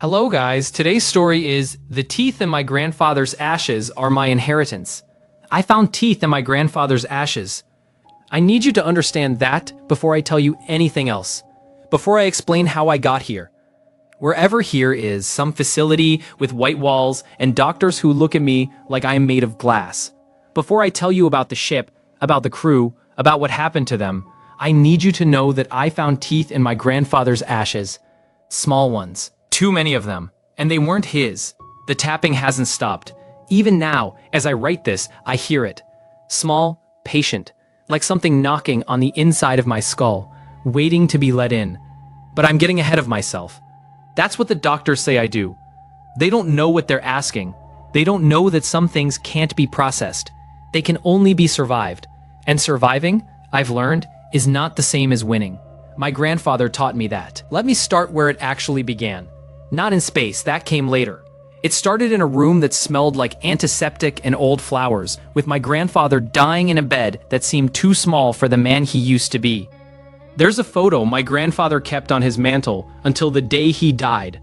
Hello guys, today's story is The Teeth in My Grandfather's Ashes Are My Inheritance. I found teeth in my grandfather's ashes. I need you to understand that before I tell you anything else. Before I explain how I got here. Wherever here is some facility with white walls and doctors who look at me like I am made of glass. Before I tell you about the ship, about the crew, about what happened to them, I need you to know that I found teeth in my grandfather's ashes. Small ones. Too many of them. And they weren't his. The tapping hasn't stopped. Even now, as I write this, I hear it. Small, patient, like something knocking on the inside of my skull, waiting to be let in. But I'm getting ahead of myself. That's what the doctors say I do. They don't know what they're asking. They don't know that some things can't be processed. They can only be survived. And surviving, I've learned, is not the same as winning. My grandfather taught me that. Let me start where it actually began. Not in space, that came later. It started in a room that smelled like antiseptic and old flowers, with my grandfather dying in a bed that seemed too small for the man he used to be. There's a photo my grandfather kept on his mantle until the day he died.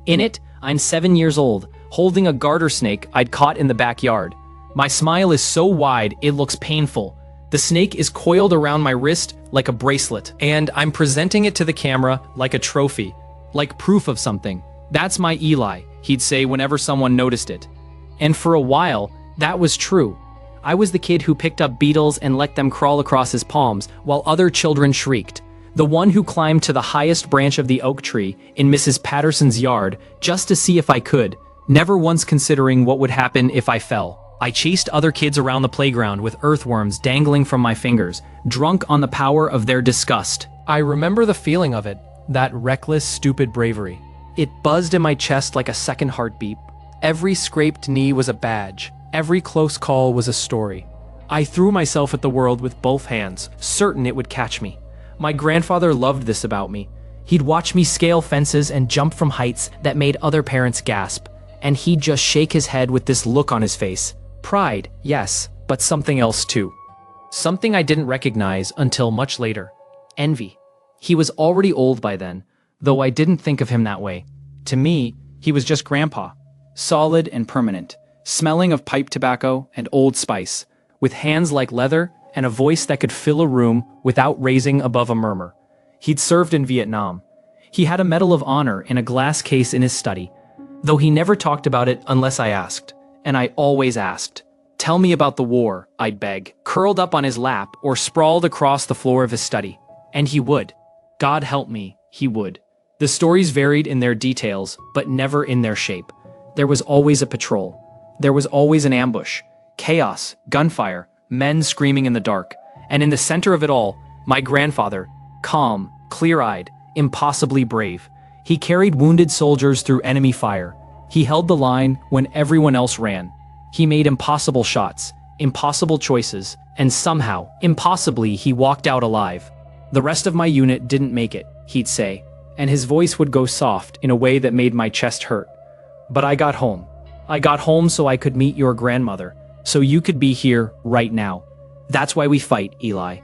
In it, I'm 7 years old, holding a garter snake I'd caught in the backyard. My smile is so wide, it looks painful. The snake is coiled around my wrist like a bracelet, and I'm presenting it to the camera like a trophy, like proof of something. That's my Eli, he'd say whenever someone noticed it. And for a while, that was true. I was the kid who picked up beetles and let them crawl across his palms while other children shrieked. The one who climbed to the highest branch of the oak tree in Mrs. Patterson's yard just to see if I could, never once considering what would happen if I fell. I chased other kids around the playground with earthworms dangling from my fingers, drunk on the power of their disgust. I remember the feeling of it, that reckless, stupid bravery. It buzzed in my chest like a second heartbeat. Every scraped knee was a badge. Every close call was a story. I threw myself at the world with both hands, certain it would catch me. My grandfather loved this about me. He'd watch me scale fences and jump from heights that made other parents gasp, and he'd just shake his head with this look on his face. Pride, yes, but something else too. Something I didn't recognize until much later. Envy. He was already old by then, though I didn't think of him that way. To me, he was just grandpa. Solid and permanent, smelling of pipe tobacco and Old Spice, with hands like leather and a voice that could fill a room without raising above a murmur. He'd served in Vietnam. He had a Medal of Honor in a glass case in his study, though he never talked about it unless I asked. And I always asked. Tell me about the war, I'd beg, curled up on his lap or sprawled across the floor of his study. And he would. God help me, he would. The stories varied in their details, but never in their shape. There was always a patrol. There was always an ambush. Chaos, gunfire, men screaming in the dark. And in the center of it all, my grandfather, calm, clear-eyed, impossibly brave. He carried wounded soldiers through enemy fire. He held the line when everyone else ran. He made impossible shots, impossible choices, and somehow, impossibly, he walked out alive. The rest of my unit didn't make it, he'd say, and his voice would go soft in a way that made my chest hurt. But I got home. I got home so I could meet your grandmother, so you could be here right now. That's why we fight, Eli.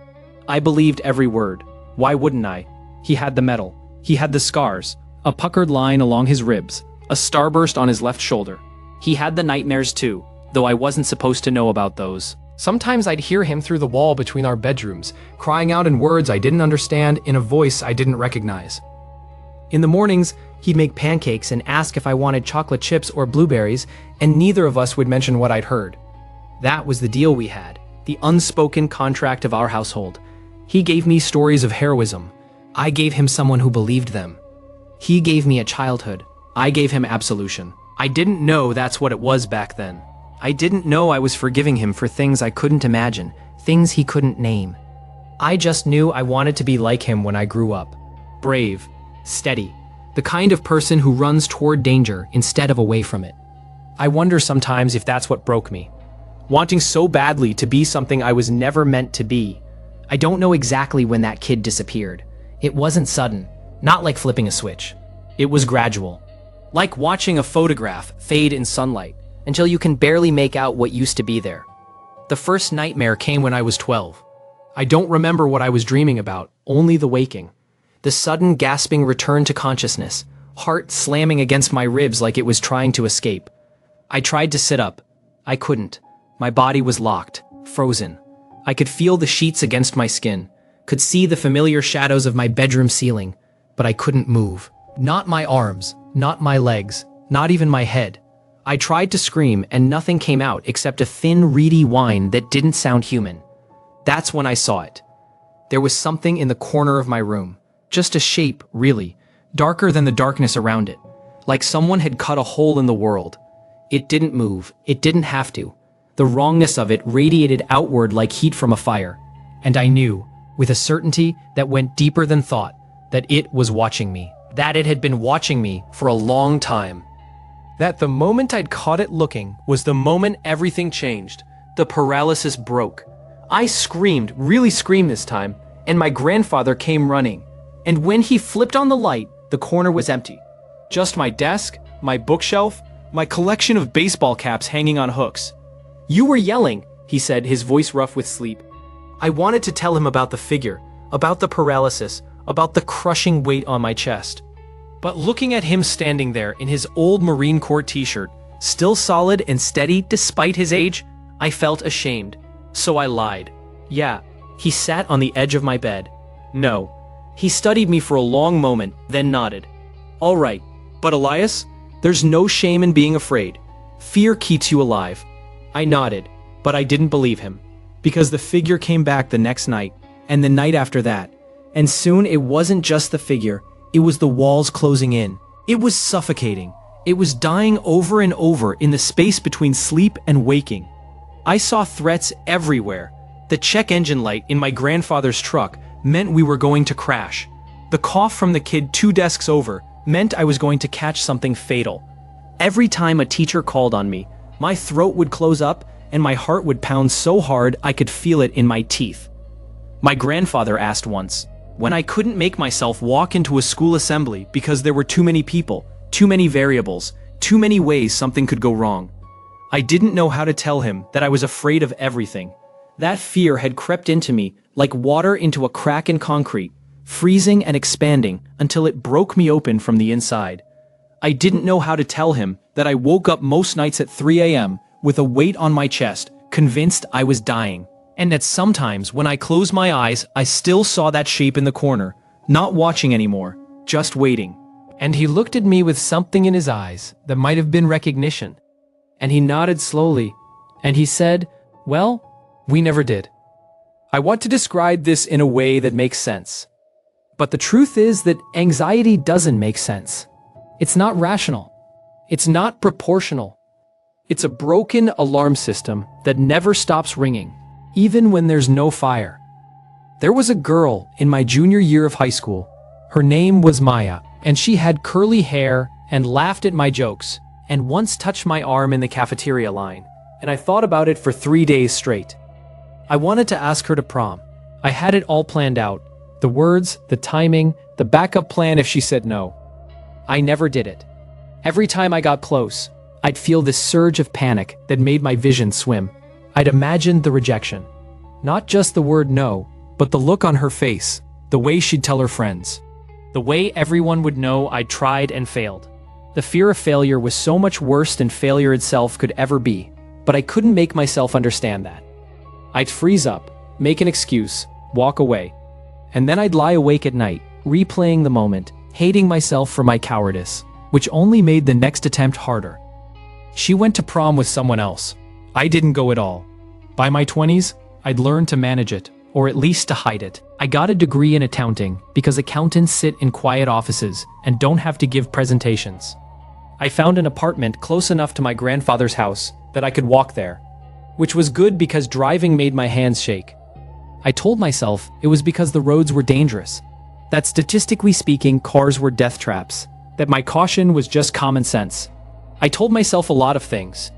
I believed every word. Why wouldn't I? He had the medal. He had the scars, a puckered line along his ribs, a starburst on his left shoulder. He had the nightmares too, though I wasn't supposed to know about those. Sometimes I'd hear him through the wall between our bedrooms, crying out in words I didn't understand in a voice I didn't recognize. In the mornings, he'd make pancakes and ask if I wanted chocolate chips or blueberries, and neither of us would mention what I'd heard. That was the deal we had, the unspoken contract of our household. He gave me stories of heroism. I gave him someone who believed them. He gave me a childhood. I gave him absolution. I didn't know that's what it was back then. I didn't know I was forgiving him for things I couldn't imagine, things he couldn't name. I just knew I wanted to be like him when I grew up. Brave, steady, the kind of person who runs toward danger instead of away from it. I wonder sometimes if that's what broke me. Wanting so badly to be something I was never meant to be. I don't know exactly when that kid disappeared. It wasn't sudden, not like flipping a switch. It was gradual. Like watching a photograph fade in sunlight until you can barely make out what used to be there. The first nightmare came when I was 12. I don't remember what I was dreaming about, only the waking. The sudden gasping return to consciousness, heart slamming against my ribs like it was trying to escape. I tried to sit up. I couldn't. My body was locked, frozen. I could feel the sheets against my skin, could see the familiar shadows of my bedroom ceiling, but I couldn't move. Not my arms, not my legs, not even my head. I tried to scream and nothing came out except a thin, reedy whine that didn't sound human. That's when I saw it. There was something in the corner of my room. Just a shape, really, darker than the darkness around it. Like someone had cut a hole in the world. It didn't move. It didn't have to. The wrongness of it radiated outward like heat from a fire. And I knew, with a certainty that went deeper than thought, that it was watching me. That it had been watching me for a long time. That the moment I'd caught it looking was the moment everything changed. The paralysis broke. I screamed, really screamed this time, and my grandfather came running. And when he flipped on the light, the corner was empty. Just my desk, my bookshelf, my collection of baseball caps hanging on hooks. "You were yelling," he said, his voice rough with sleep. I wanted to tell him about the figure, about the paralysis, about the crushing weight on my chest. But looking at him standing there in his old Marine Corps t-shirt, still solid and steady despite his age, I felt ashamed. So I lied. Yeah, he sat on the edge of my bed. No. He studied me for a long moment, then nodded. "All right, but Elias, there's no shame in being afraid. Fear keeps you alive." I nodded, but I didn't believe him. Because the figure came back the next night, and the night after that. And soon it wasn't just the figure, it was the walls closing in. It was suffocating. It was dying over and over in the space between sleep and waking. I saw threats everywhere. The check engine light in my grandfather's truck meant we were going to crash. The cough from the kid 2 desks over meant I was going to catch something fatal. Every time a teacher called on me, my throat would close up and my heart would pound so hard I could feel it in my teeth. My grandfather asked once, when I couldn't make myself walk into a school assembly because there were too many people, too many variables, too many ways something could go wrong. I didn't know how to tell him that I was afraid of everything. That fear had crept into me like water into a crack in concrete, freezing and expanding until it broke me open from the inside. I didn't know how to tell him that I woke up most nights at 3 a.m. with a weight on my chest, convinced I was dying. And that sometimes when I closed my eyes, I still saw that shape in the corner, not watching anymore, just waiting. And he looked at me with something in his eyes that might have been recognition. And he nodded slowly, and he said, "Well, we never did." I want to describe this in a way that makes sense. But the truth is that anxiety doesn't make sense. It's not rational. It's not proportional. It's a broken alarm system that never stops ringing, even when there's no fire. There was a girl in my junior year of high school. Her name was Maya, and she had curly hair and laughed at my jokes, and once touched my arm in the cafeteria line, and I thought about it for 3 days straight. I wanted to ask her to prom. I had it all planned out. The words, the timing, the backup plan if she said no. I never did it. Every time I got close, I'd feel this surge of panic that made my vision swim. I'd imagined the rejection. Not just the word no, but the look on her face, the way she'd tell her friends. The way everyone would know I'd tried and failed. The fear of failure was so much worse than failure itself could ever be, but I couldn't make myself understand that. I'd freeze up, make an excuse, walk away. And then I'd lie awake at night, replaying the moment, hating myself for my cowardice, which only made the next attempt harder. She went to prom with someone else. I didn't go at all. By my 20s, I'd learned to manage it, or at least to hide it. I got a degree in accounting because accountants sit in quiet offices and don't have to give presentations. I found an apartment close enough to my grandfather's house that I could walk there, which was good because driving made my hands shake. I told myself it was because the roads were dangerous, that statistically speaking, cars were death traps, that my caution was just common sense. I told myself a lot of things.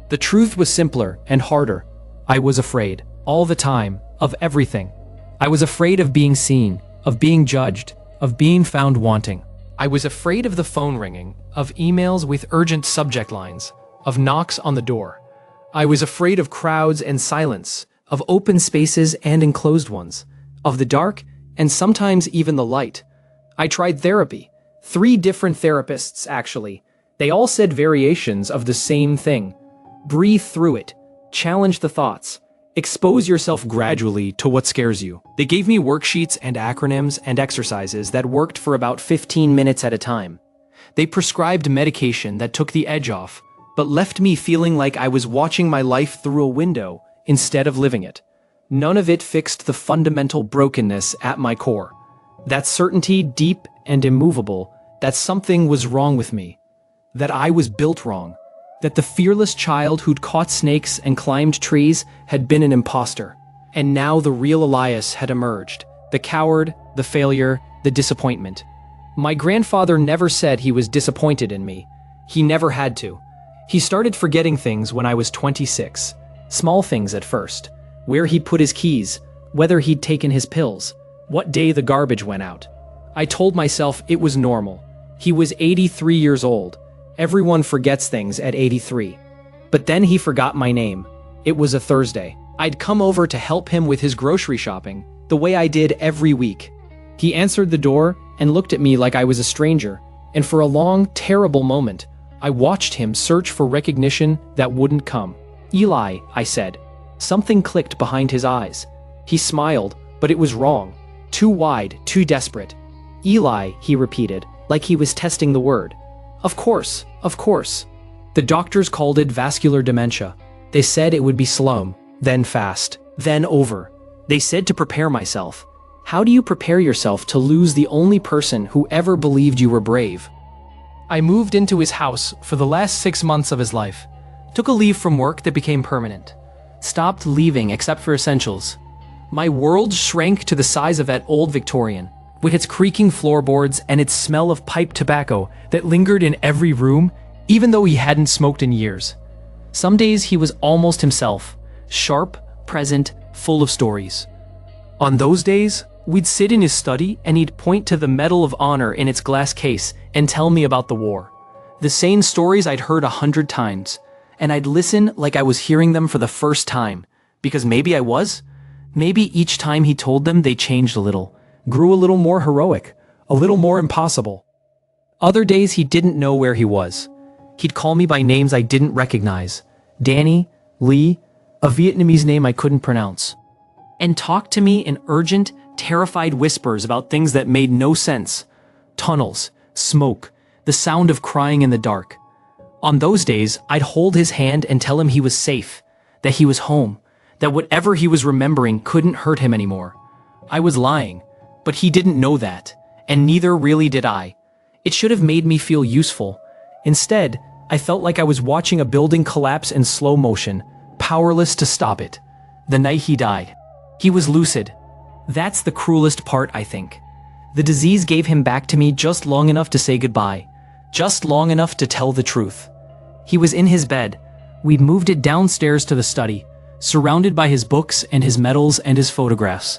The truth was simpler and harder. I was afraid, all the time, of everything. I was afraid of being seen, of being judged, of being found wanting. I was afraid of the phone ringing, of emails with urgent subject lines, of knocks on the door. I was afraid of crowds and silence, of open spaces and enclosed ones, of the dark and sometimes even the light. I tried therapy. 3 different therapists, actually. They all said variations of the same thing. Breathe through it. Challenge the thoughts. Expose yourself gradually to what scares you. They gave me worksheets and acronyms and exercises that worked for about 15 minutes at a time. They prescribed medication that took the edge off, but left me feeling like I was watching my life through a window instead of living it. None of it fixed the fundamental brokenness at my core. That certainty, deep and immovable, that something was wrong with me. That I was built wrong. That the fearless child who'd caught snakes and climbed trees had been an imposter. And now the real Elias had emerged. The coward, the failure, the disappointment. My grandfather never said he was disappointed in me. He never had to. He started forgetting things when I was 26. Small things at first. Where he'd put his keys, whether he'd taken his pills, what day the garbage went out. I told myself it was normal. He was 83 years old. Everyone forgets things at 83. But then he forgot my name. It was a Thursday. I'd come over to help him with his grocery shopping, the way I did every week. He answered the door and looked at me like I was a stranger, and for a long, terrible moment, I watched him search for recognition that wouldn't come. "Eli," I said. Something clicked behind his eyes. He smiled, but it was wrong. Too wide, too desperate. "Eli," he repeated, like he was testing the word. Of course, of course. The doctors called it vascular dementia. They said it would be slow, then fast, then over. They said to prepare myself. How do you prepare yourself to lose the only person who ever believed you were brave? I moved into his house for the last 6 months of his life. Took a leave from work that became permanent. Stopped leaving except for essentials. My world shrank to the size of that old Victorian, with its creaking floorboards and its smell of pipe tobacco that lingered in every room, even though he hadn't smoked in years. Some days he was almost himself, sharp, present, full of stories. On those days, we'd sit in his study and he'd point to the Medal of Honor in its glass case and tell me about the war. The same stories I'd heard 100 times, and I'd listen like I was hearing them for the first time, because maybe I was. Maybe each time he told them they changed a little, grew a little more heroic, a little more impossible. Other days he didn't know where he was. He'd call me by names I didn't recognize. Danny, Lee, a Vietnamese name I couldn't pronounce. And talk to me in urgent, terrified whispers about things that made no sense. Tunnels, smoke, the sound of crying in the dark. On those days, I'd hold his hand and tell him he was safe, that he was home, that whatever he was remembering couldn't hurt him anymore. I was lying, but he didn't know that, and neither really did I. It should have made me feel useful. Instead, I felt like I was watching a building collapse in slow motion, powerless to stop it. The night he died. He was lucid. That's the cruelest part, I think. The disease gave him back to me just long enough to say goodbye, just long enough to tell the truth. He was in his bed. We'd moved it downstairs to the study, surrounded by his books and his medals and his photographs.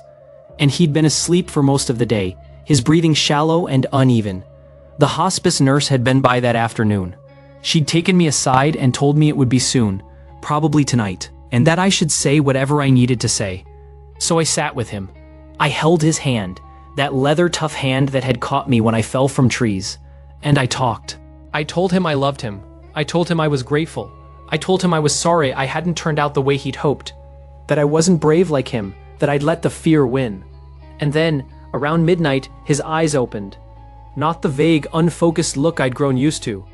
And he'd been asleep for most of the day, his breathing shallow and uneven. The hospice nurse had been by that afternoon. She'd taken me aside and told me it would be soon, probably tonight, and that I should say whatever I needed to say. So I sat with him. I held his hand, that leather-tough hand that had caught me when I fell from trees, and I talked. I told him I loved him. I told him I was grateful. I told him I was sorry I hadn't turned out the way he'd hoped, that I wasn't brave like him, that I'd let the fear win. And then, around midnight, his eyes opened. Not the vague, unfocused look I'd grown used to.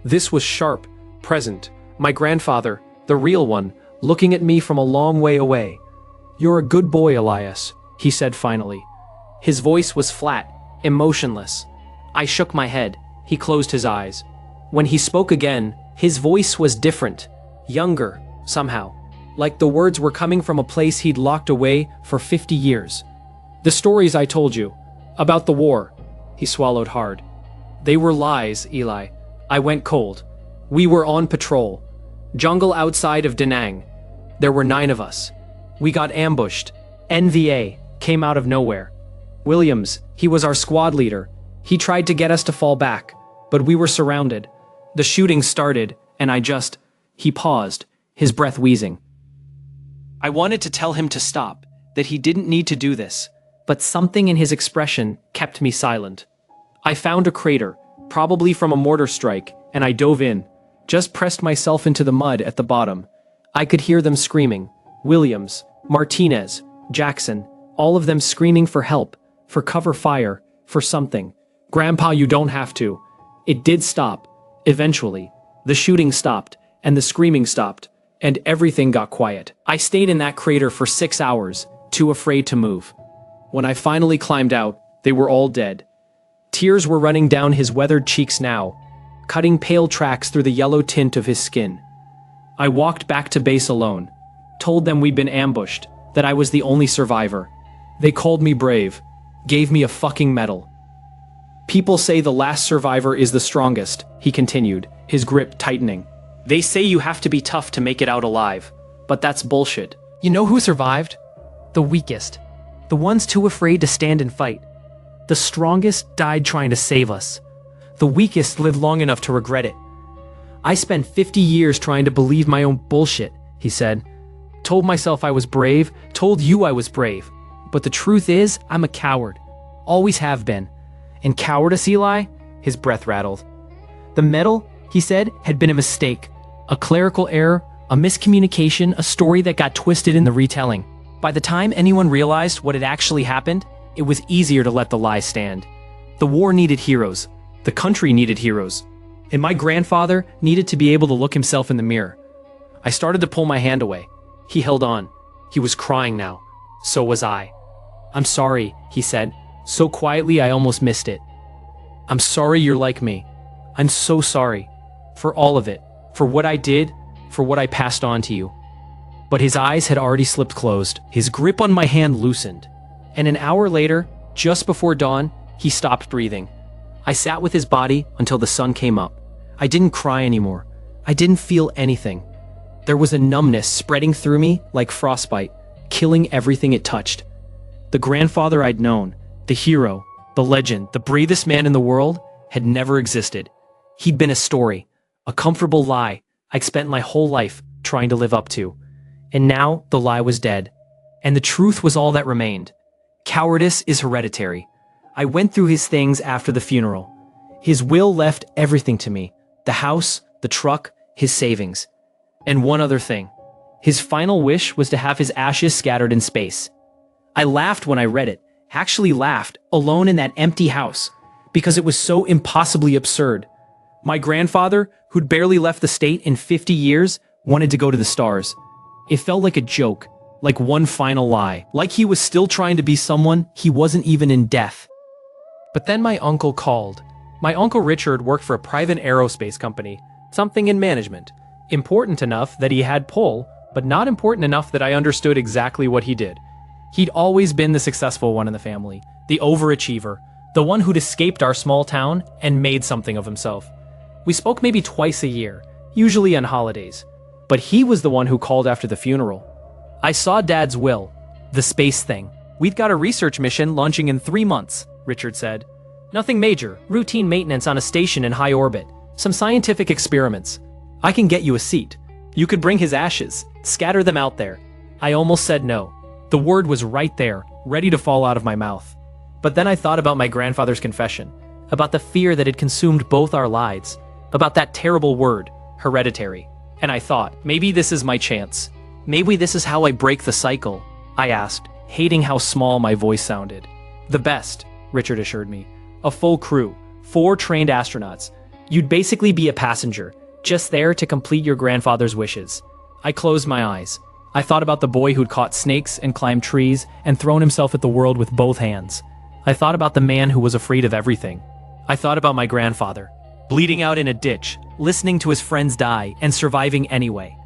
This was sharp, present, my grandfather, the real one, looking at me from a long way away. "You're a good boy, Elias," he said finally. His voice was flat, emotionless. I shook my head. He closed his eyes. When he spoke again, his voice was different, younger, somehow, like the words were coming from a place he'd locked away for 50 years. "The stories I told you, about the war," he swallowed hard. "They were lies, Eli. I went cold. We were on patrol. Jungle outside of Da Nang. There were 9 of us. We got ambushed. NVA came out of nowhere. Williams, he was our squad leader. He tried to get us to fall back, but we were surrounded. The shooting started, and he paused, his breath wheezing. I wanted to tell him to stop, that he didn't need to do this, but something in his expression kept me silent. I found a crater, probably from a mortar strike, and I dove in. Just pressed myself into the mud at the bottom. I could hear them screaming. Williams, Martinez, Jackson, all of them screaming for help, for cover fire, for something. Grandpa, you don't have to. It did stop. Eventually. The shooting stopped, and the screaming stopped, and everything got quiet. I stayed in that crater for 6 hours, too afraid to move. When I finally climbed out, they were all dead. Tears were running down his weathered cheeks now, cutting pale tracks through the yellow tint of his skin. I walked back to base alone, told them we'd been ambushed, that I was the only survivor. They called me brave, gave me a fucking medal. People say the last survivor is the strongest, he continued, his grip tightening. They say you have to be tough to make it out alive, but that's bullshit. You know who survived? The weakest. The ones too afraid to stand and fight. The strongest died trying to save us. The weakest lived long enough to regret it. I spent 50 years trying to believe my own bullshit, he said. Told myself I was brave, told you I was brave. But the truth is, I'm a coward. Always have been. And cowardice, Eli? His breath rattled. The medal, he said, had been a mistake. A clerical error, a miscommunication, a story that got twisted in the retelling. By the time anyone realized what had actually happened, it was easier to let the lie stand. The war needed heroes. The country needed heroes. And my grandfather needed to be able to look himself in the mirror. I started to pull my hand away. He held on. He was crying now. So was I. I'm sorry, he said, so quietly I almost missed it. I'm sorry you're like me. I'm so sorry. For all of it. For what I did. For what I passed on to you. But his eyes had already slipped closed. His grip on my hand loosened. And an hour later, just before dawn, he stopped breathing. I sat with his body until the sun came up. I didn't cry anymore. I didn't feel anything. There was a numbness spreading through me like frostbite, killing everything it touched. The grandfather I'd known, the hero, the legend, the bravest man in the world, had never existed. He'd been a story, a comfortable lie I'd spent my whole life trying to live up to. And now the lie was dead. And the truth was all that remained. Cowardice is hereditary. I went through his things after the funeral. His will left everything to me. The house, the truck, his savings. And one other thing. His final wish was to have his ashes scattered in space. I laughed when I read it. Actually laughed, alone in that empty house. Because it was so impossibly absurd. My grandfather, who'd barely left the state in 50 years, wanted to go to the stars. It felt like a joke. Like one final lie. Like he was still trying to be someone he wasn't even in death. But then my uncle called. My Uncle Richard worked for a private aerospace company. Something in management. Important enough that he had pull, but not important enough that I understood exactly what he did. He'd always been the successful one in the family. The overachiever. The one who'd escaped our small town and made something of himself. We spoke maybe twice a year, usually on holidays. But he was the one who called after the funeral. I saw Dad's will. The space thing. We've got a research mission launching in 3 months, Richard said. Nothing major, routine maintenance on a station in high orbit. Some scientific experiments. I can get you a seat. You could bring his ashes, scatter them out there. I almost said no. The word was right there, ready to fall out of my mouth. But then I thought about my grandfather's confession, about the fear that had consumed both our lives, about that terrible word, hereditary. And I thought, maybe this is my chance. Maybe this is how I break the cycle, I asked, hating how small my voice sounded. The best, Richard assured me. A full crew, 4 trained astronauts. You'd basically be a passenger, just there to complete your grandfather's wishes. I closed my eyes. I thought about the boy who'd caught snakes and climbed trees and thrown himself at the world with both hands. I thought about the man who was afraid of everything. I thought about my grandfather, bleeding out in a ditch, listening to his friends die, and surviving anyway.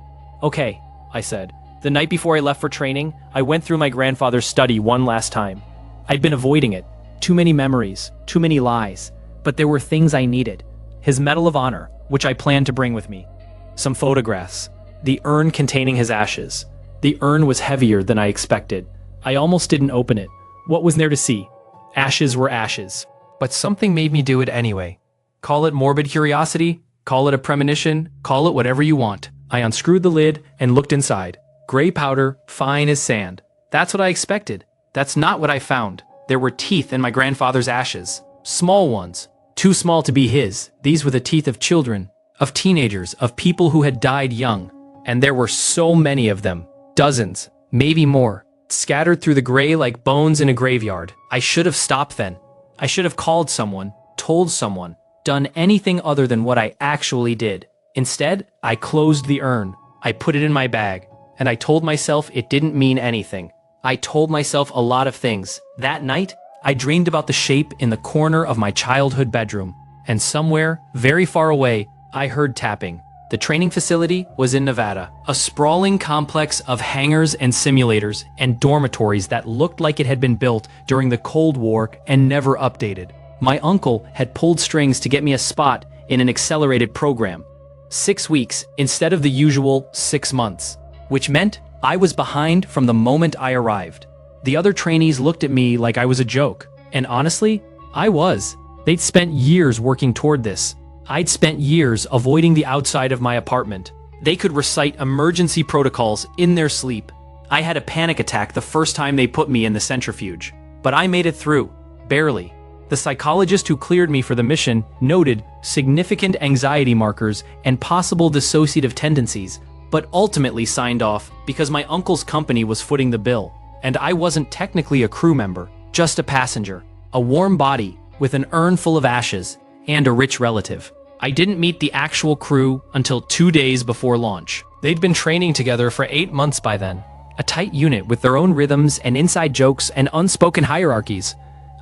Okay, I said. The night before I left for training, I went through my grandfather's study one last time. I'd been avoiding it. Too many memories, too many lies. But there were things I needed. His Medal of Honor, which I planned to bring with me. Some photographs. The urn containing his ashes. The urn was heavier than I expected. I almost didn't open it. What was there to see? Ashes were ashes. But something made me do it anyway. Call it morbid curiosity, call it a premonition, call it whatever you want. I unscrewed the lid and looked inside. Gray powder, fine as sand. That's what I expected. That's not what I found. There were teeth in my grandfather's ashes. Small ones. Too small to be his. These were the teeth of children, of teenagers, of people who had died young. And there were so many of them. Dozens, maybe more, scattered through the gray like bones in a graveyard. I should have stopped then. I should have called someone, told someone, done anything other than what I actually did. Instead, I closed the urn. I put it in my bag, and I told myself it didn't mean anything. I told myself a lot of things. That night, I dreamed about the shape in the corner of my childhood bedroom, and somewhere, very far away, I heard tapping. The training facility was in Nevada, a sprawling complex of hangars and simulators and dormitories that looked like it had been built during the Cold War and never updated. My uncle had pulled strings to get me a spot in an accelerated program. 6 weeks instead of the usual 6 months, which meant I was behind from the moment I arrived. The other trainees looked at me like I was a joke, and honestly, I was. They'd spent years working toward this. I'd spent years avoiding the outside of my apartment. They could recite emergency protocols in their sleep. I had a panic attack the first time they put me in the centrifuge, but I made it through, barely. The psychologist who cleared me for the mission noted significant anxiety markers and possible dissociative tendencies, but ultimately signed off because my uncle's company was footing the bill, and I wasn't technically a crew member, just a passenger, a warm body with an urn full of ashes, and a rich relative. I didn't meet the actual crew until 2 days before launch. They'd been training together for 8 months by then, a tight unit with their own rhythms and inside jokes and unspoken hierarchies.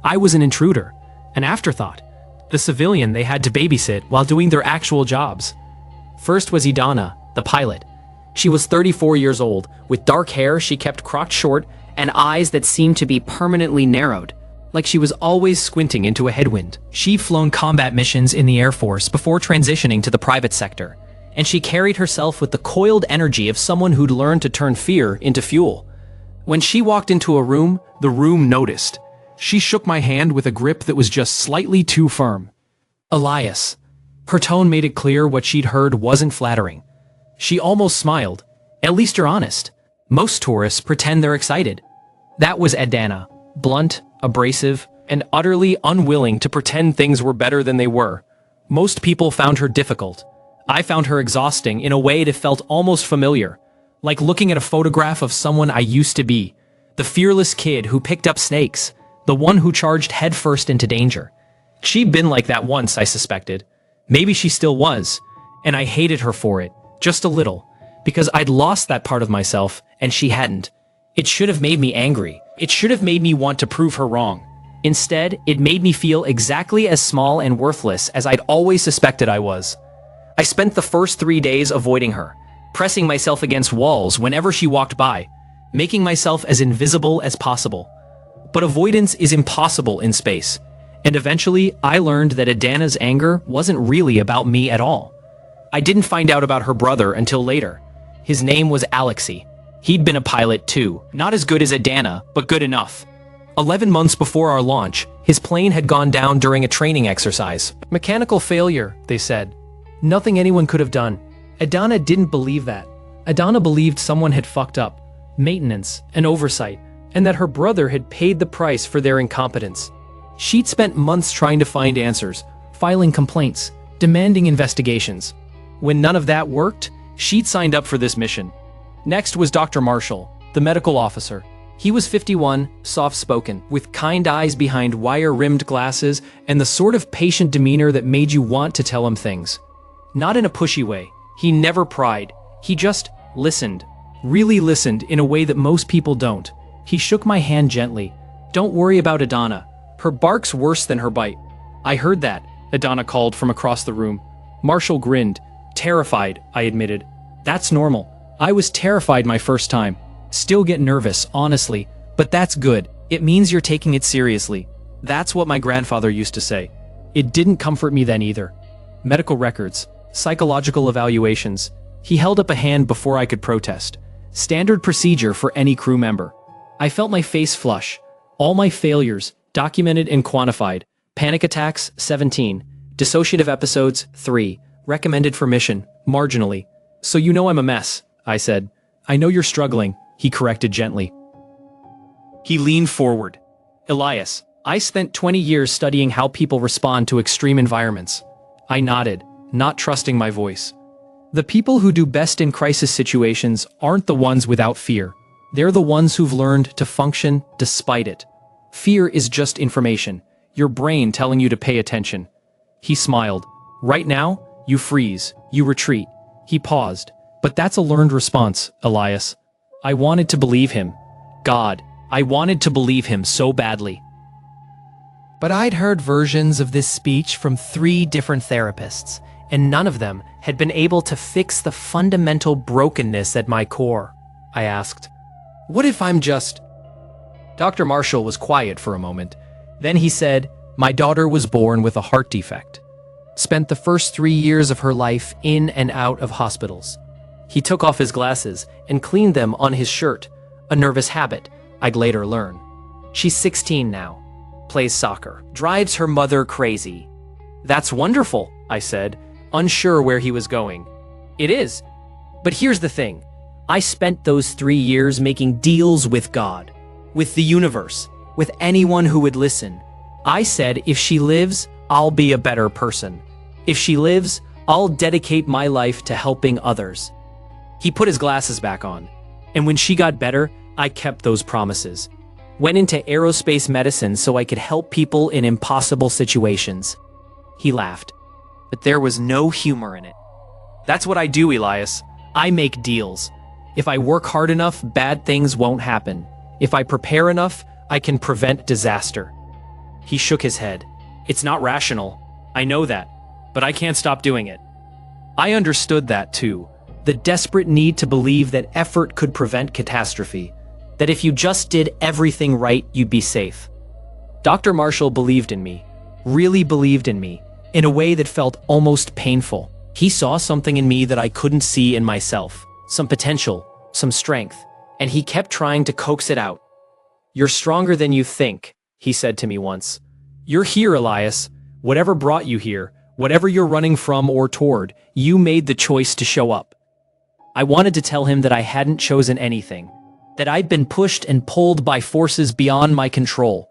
I was an intruder, an afterthought, the civilian they had to babysit while doing their actual jobs. First was Idana, the pilot. She was 34 years old, with dark hair she kept cropped short and eyes that seemed to be permanently narrowed, like she was always squinting into a headwind. She'd flown combat missions in the Air Force before transitioning to the private sector, and she carried herself with the coiled energy of someone who'd learned to turn fear into fuel. When she walked into a room, the room noticed. She shook my hand with a grip that was just slightly too firm. Elias. Her tone made it clear what she'd heard wasn't flattering. She almost smiled. At least you're honest. Most tourists pretend they're excited. That was Adana, blunt, abrasive, and utterly unwilling to pretend things were better than they were. Most people found her difficult. I found her exhausting in a way that felt almost familiar, like looking at a photograph of someone I used to be, the fearless kid who picked up snakes, the one who charged headfirst into danger. She'd been like that once, I suspected. Maybe she still was, and I hated her for it, just a little, because I'd lost that part of myself, and she hadn't. It should have made me angry. It should have made me want to prove her wrong. Instead, it made me feel exactly as small and worthless as I'd always suspected I was. I spent the first 3 days avoiding her, pressing myself against walls whenever she walked by, making myself as invisible as possible. But avoidance is impossible in space, and eventually I learned that Adana's anger wasn't really about me at all. I didn't find out about her brother until later. His name was Alexei. He'd been a pilot too, not as good as Adana, but good enough. 11 months before our launch, his plane had gone down during a training exercise. Mechanical failure, they said. Nothing anyone could have done. Adana didn't believe that. Adana believed someone had fucked up, maintenance, and oversight, and that her brother had paid the price for their incompetence. She'd spent months trying to find answers, filing complaints, demanding investigations. When none of that worked, she'd signed up for this mission. Next was Dr. Marshall, the medical officer. He was 51, soft-spoken, with kind eyes behind wire-rimmed glasses and the sort of patient demeanor that made you want to tell him things. Not in a pushy way. He never pried. He just listened. Really listened in a way that most people don't. He shook my hand gently. Don't worry about Adana. Her bark's worse than her bite. I heard that, Adana called from across the room. Marshall grinned. Terrified, I admitted. That's normal. I was terrified my first time. Still get nervous, honestly, but that's good. It means you're taking it seriously. That's what my grandfather used to say. It didn't comfort me then either. Medical records, psychological evaluations. He held up a hand before I could protest. Standard procedure for any crew member. I felt my face flush. All my failures, documented and quantified. Panic attacks, 17. Dissociative episodes, 3. Recommended for mission, marginally. So you know I'm a mess, I said. I know you're struggling, he corrected gently. He leaned forward. Elias, I spent 20 years studying how people respond to extreme environments. I nodded, not trusting my voice. The people who do best in crisis situations aren't the ones without fear. They're the ones who've learned to function despite it. Fear is just information, your brain telling you to pay attention. He smiled. Right now, you freeze, you retreat. He paused. But that's a learned response, Elias. I wanted to believe him. God, I wanted to believe him so badly. But I'd heard versions of this speech from 3 different therapists, and none of them had been able to fix the fundamental brokenness at my core. I asked, what if I'm just... Dr. Marshall was quiet for a moment. Then he said, my daughter was born with a heart defect. Spent the first 3 years of her life in and out of hospitals. He took off his glasses and cleaned them on his shirt, a nervous habit I'd later learn. She's 16 now. Plays soccer, drives her mother crazy. That's wonderful, I said, unsure where he was going. It is. But here's the thing. I spent those 3 years making deals with God, with the universe, with anyone who would listen. I said, if she lives, I'll be a better person. If she lives, I'll dedicate my life to helping others. He put his glasses back on. And when she got better, I kept those promises. Went into aerospace medicine so I could help people in impossible situations. He laughed, but there was no humor in it. That's what I do, Elias. I make deals. If I work hard enough, bad things won't happen. If I prepare enough, I can prevent disaster. He shook his head. It's not rational. I know that, but I can't stop doing it. I understood that too. The desperate need to believe that effort could prevent catastrophe. That if you just did everything right, you'd be safe. Dr. Marshall believed in me, really believed in me, in a way that felt almost painful. He saw something in me that I couldn't see in myself, some potential, some strength, and he kept trying to coax it out. You're stronger than you think, he said to me once. You're here, Elias. Whatever brought you here, whatever you're running from or toward, you made the choice to show up. I wanted to tell him that I hadn't chosen anything, that I'd been pushed and pulled by forces beyond my control,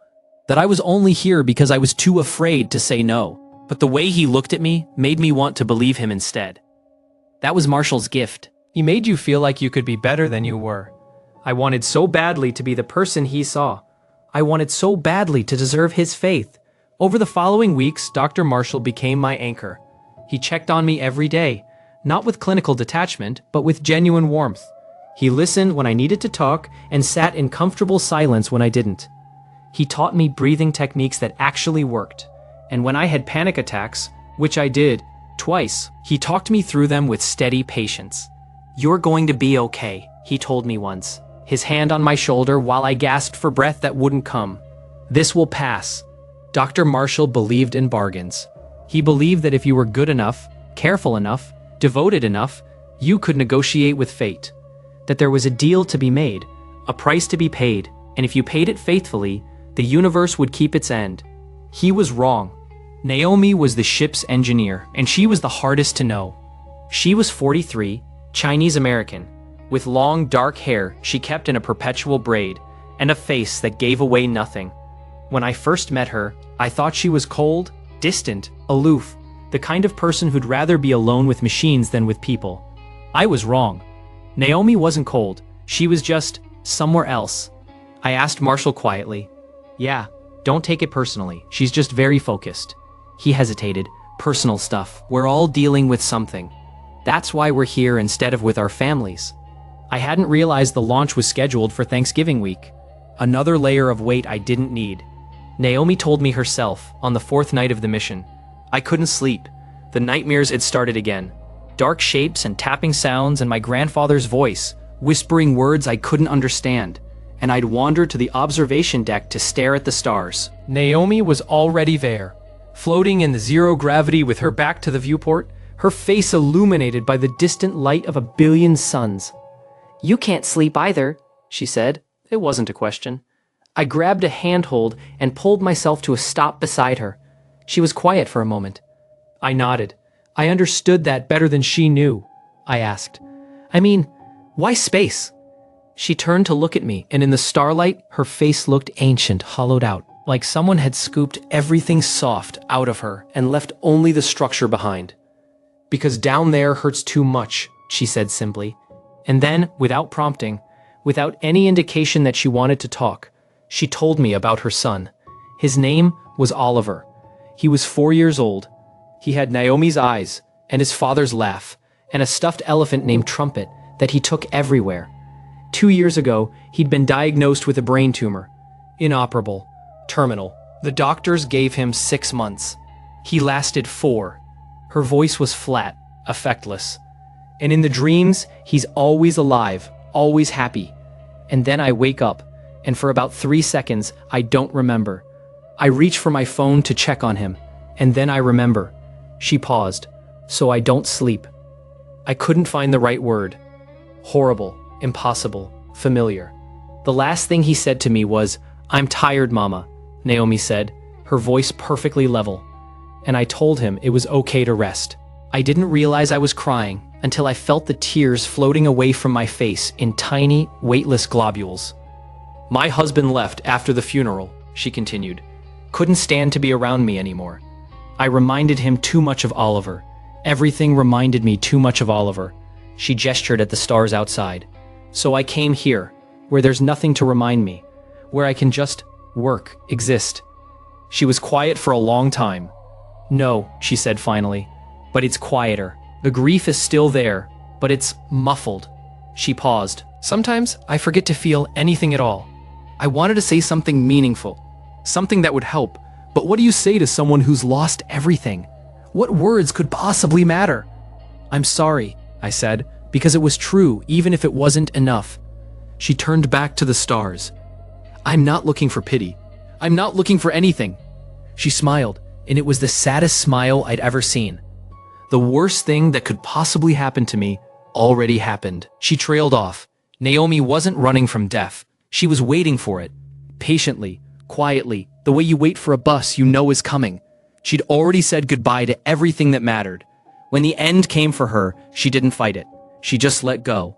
that I was only here because I was too afraid to say no. But the way he looked at me made me want to believe him instead. That was Marshall's gift. He made you feel like you could be better than you were. I wanted so badly to be the person he saw. I wanted so badly to deserve his faith. Over the following weeks, Dr. Marshall became my anchor. He checked on me every day, not with clinical detachment, but with genuine warmth. He listened when I needed to talk and sat in comfortable silence when I didn't. He taught me breathing techniques that actually worked. And when I had panic attacks, which I did, twice, he talked me through them with steady patience. You're going to be okay, he told me once, his hand on my shoulder while I gasped for breath that wouldn't come. This will pass. Dr. Marshall believed in bargains. He believed that if you were good enough, careful enough, devoted enough, you could negotiate with fate. That there was a deal to be made, a price to be paid, and if you paid it faithfully, the universe would keep its end. He was wrong. Naomi was the ship's engineer, and she was the hardest to know. She was 43, Chinese American, with long dark hair she kept in a perpetual braid, and a face that gave away nothing. When I first met her, I thought she was cold, distant, aloof, the kind of person who'd rather be alone with machines than with people. I was wrong. Naomi wasn't cold, she was just somewhere else. I asked Marshall quietly, "Yeah, don't take it personally, she's just very focused." He hesitated. Personal stuff. We're all dealing with something. That's why we're here instead of with our families. I hadn't realized the launch was scheduled for Thanksgiving week. Another layer of weight I didn't need. Naomi told me herself on the 4th night of the mission. I couldn't sleep. The nightmares had started again. Dark shapes and tapping sounds and my grandfather's voice, whispering words I couldn't understand. And I'd wander to the observation deck to stare at the stars. Naomi was already there, floating in the zero gravity with her back to the viewport, her face illuminated by the distant light of a billion suns. "You can't sleep either," she said. It wasn't a question. I grabbed a handhold and pulled myself to a stop beside her. She was quiet for a moment. I nodded. I understood that better than she knew. I asked, "I mean, why space?" She turned to look at me, and in the starlight, her face looked ancient, hollowed out, like someone had scooped everything soft out of her and left only the structure behind. "Because down there hurts too much," she said simply. And then, without prompting, without any indication that she wanted to talk, she told me about her son. His name was Oliver. He was 4 years old. He had Naomi's eyes and his father's laugh and a stuffed elephant named Trumpet that he took everywhere. 2 years ago, he'd been diagnosed with a brain tumor. Inoperable. Terminal. The doctors gave him 6 months. He lasted 4. Her voice was flat, affectless. And in the dreams, he's always alive, always happy. And then I wake up, and for about 3 seconds, I don't remember. I reach for my phone to check on him, and then I remember. She paused. "So I don't sleep." I couldn't find the right word. Horrible, impossible, familiar. The last thing he said to me was, "I'm tired, Mama," Naomi said, her voice perfectly level. And I told him it was okay to rest. I didn't realize I was crying until I felt the tears floating away from my face in tiny, weightless globules. "My husband left after the funeral," she continued. "Couldn't stand to be around me anymore. I reminded him too much of Oliver. Everything reminded me too much of Oliver." She gestured at the stars outside. "So I came here, where there's nothing to remind me, where I can just work, exist." She was quiet for a long time. "No," she said finally, "but it's quieter. The grief is still there, but it's muffled." She paused. "Sometimes I forget to feel anything at all. I wanted to say something meaningful, something that would help, but what do you say to someone who's lost everything? What words could possibly matter?" "I'm sorry," I said, because it was true, even if it wasn't enough. She turned back to the stars. "I'm not looking for pity. I'm not looking for anything." She smiled, and it was the saddest smile I'd ever seen. The worst thing that could possibly happen to me already happened. She trailed off. Naomi wasn't running from death. She was waiting for it. Patiently, quietly, the way you wait for a bus you know is coming. She'd already said goodbye to everything that mattered. When the end came for her, she didn't fight it. She just let go.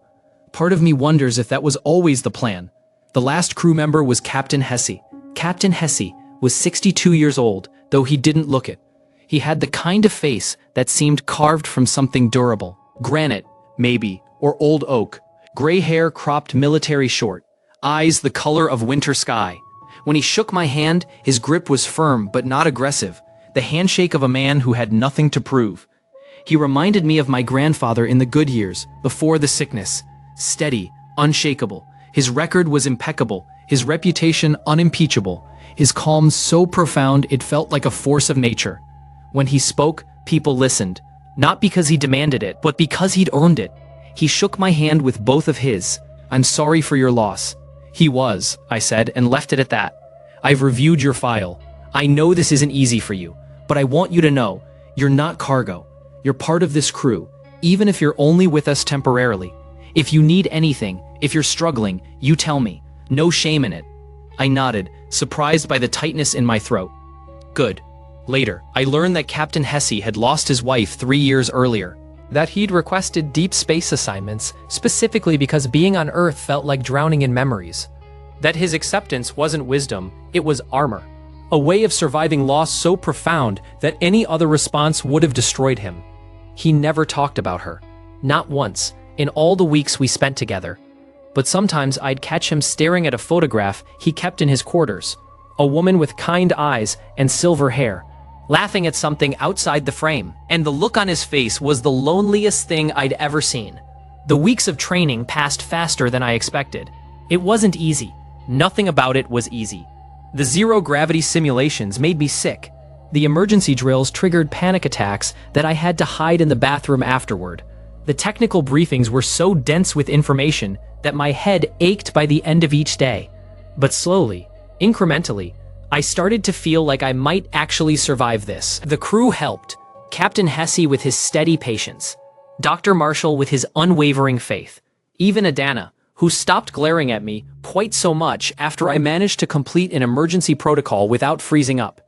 Part of me wonders if that was always the plan. The last crew member was Captain Hesse. Captain Hesse was 62 years old, though he didn't look it. He had the kind of face that seemed carved from something durable. Granite, maybe, or old oak. Gray hair cropped military short. Eyes the color of winter sky. When he shook my hand, his grip was firm but not aggressive. The handshake of a man who had nothing to prove. He reminded me of my grandfather in the good years, before the sickness. Steady, unshakable. His record was impeccable, his reputation unimpeachable, his calm so profound it felt like a force of nature. When he spoke, people listened, not because he demanded it, but because he'd earned it. He shook my hand with both of his. "I'm sorry for your loss." "He was," I said, and left it at that. "I've reviewed your file. I know this isn't easy for you, but I want you to know, you're not cargo. You're part of this crew, even if you're only with us temporarily. If you need anything, if you're struggling, you tell me. No shame in it." I nodded, surprised by the tightness in my throat. "Good." Later, I learned that Captain Hesse had lost his wife 3 years earlier. That he'd requested deep space assignments, specifically because being on Earth felt like drowning in memories. That his acceptance wasn't wisdom, it was armor. A way of surviving loss so profound that any other response would have destroyed him. He never talked about her. Not once, in all the weeks we spent together. But sometimes I'd catch him staring at a photograph he kept in his quarters. A woman with kind eyes and silver hair, laughing at something outside the frame. And the look on his face was the loneliest thing I'd ever seen. The weeks of training passed faster than I expected. It wasn't easy. Nothing about it was easy. The zero-gravity simulations made me sick. The emergency drills triggered panic attacks that I had to hide in the bathroom afterward. The technical briefings were so dense with information that my head ached by the end of each day. But slowly, incrementally, I started to feel like I might actually survive this. The crew helped. Captain Hesse with his steady patience. Dr. Marshall with his unwavering faith. Even Adana, who stopped glaring at me quite so much after I managed to complete an emergency protocol without freezing up.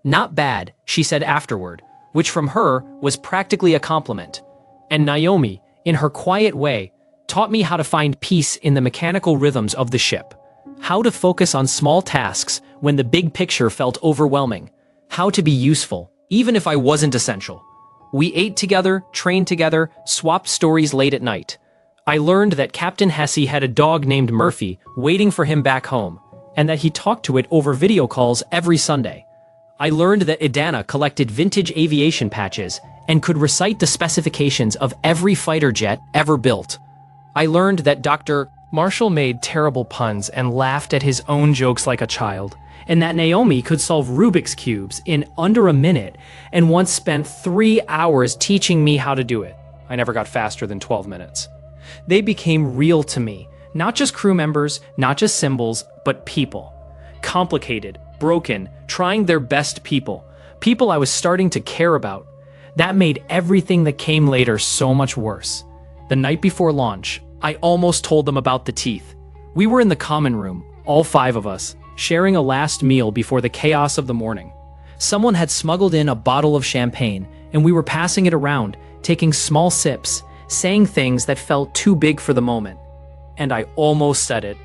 "Not bad," she said afterward, which from her was practically a compliment. And Naomi, in her quiet way, taught me how to find peace in the mechanical rhythms of the ship. How to focus on small tasks when the big picture felt overwhelming. How to be useful, even if I wasn't essential. We ate together, trained together, swapped stories late at night. I learned that Captain Hesse had a dog named Murphy waiting for him back home, and that he talked to it over video calls every Sunday. I learned that Idana collected vintage aviation patches and could recite the specifications of every fighter jet ever built. I learned that Dr. Marshall made terrible puns and laughed at his own jokes like a child, and that Naomi could solve Rubik's Cubes in under a minute and once spent 3 hours teaching me how to do it. I never got faster than 12 minutes. They became real to me, not just crew members, not just symbols, but people. Complicated, broken, trying their best people. People I was starting to care about. That made everything that came later so much worse. The night before launch, I almost told them about the teeth. We were in the common room, all 5 of us, sharing a last meal before the chaos of the morning. Someone had smuggled in a bottle of champagne, and we were passing it around, taking small sips, saying things that felt too big for the moment. And I almost said it.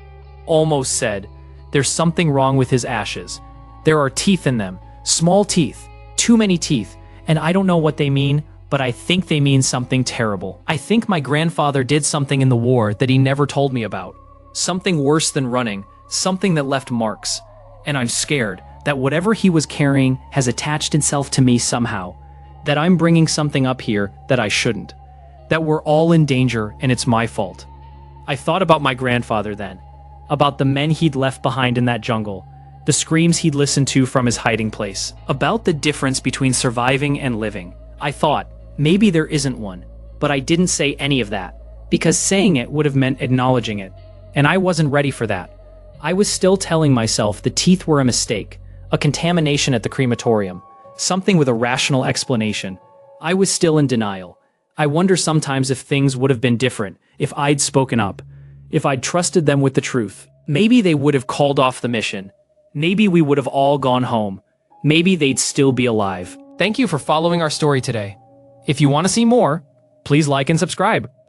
Almost said, "There's something wrong with his ashes. There are teeth in them, small teeth, too many teeth, and I don't know what they mean, but I think they mean something terrible. I think my grandfather did something in the war that he never told me about. Something worse than running, something that left marks. And I'm scared that whatever he was carrying has attached itself to me somehow. That I'm bringing something up here that I shouldn't. That we're all in danger and it's my fault." I thought about my grandfather then, about the men he'd left behind in that jungle, the screams he'd listened to from his hiding place, about the difference between surviving and living. I thought, maybe there isn't one, but I didn't say any of that, because saying it would have meant acknowledging it, and I wasn't ready for that. I was still telling myself the teeth were a mistake, a contamination at the crematorium, something with a rational explanation. I was still in denial. I wonder sometimes if things would have been different, if I'd spoken up, if I'd trusted them with the truth. Maybe they would have called off the mission. Maybe we would have all gone home. Maybe they'd still be alive. Thank you for following our story today. If you want to see more, please like and subscribe.